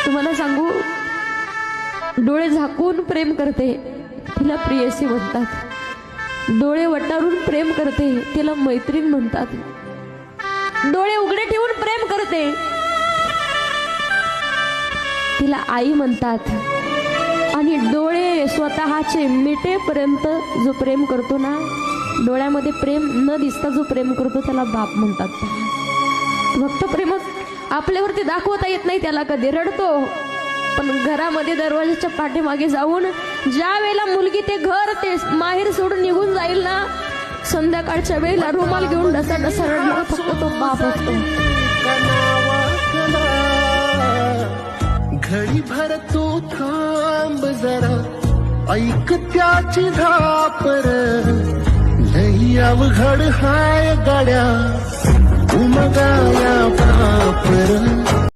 तुम्हाला सांगू, डोळे झाकून प्रेम करते तिला प्रियसी म्हणतात, डोळे वटारून प्रेम करते तिला मैत्रीण म्हणतात, डोळे उघडे ठेवून प्रेम करते तिला आई म्हणतात, आणि डोळे स्वतःचे मिटेपर्यंत जो प्रेम करतो ना, डोळ्यामध्ये प्रेम न दिसता जो प्रेम करतो त्याला बाप म्हणतात. फक्त प्रेम आपल्यावरती दाखवता येत नाही, त्याला कधी रडतो, पण घरामध्ये दरवाजाच्या पाठीमागे जाऊन ज्या वेळेला मुलगी ते घर ते माहेर सोडून निघून जाईल ना, संध्याकाळच्या वेळेला रुमाल घेऊन ढसा ढसा रडणारा फक्त तो बाप असतो. घडी भर तू थांब जरा, ऐक त्याची धापर, लई अवघड हाय गाड्या उमगाया पापर.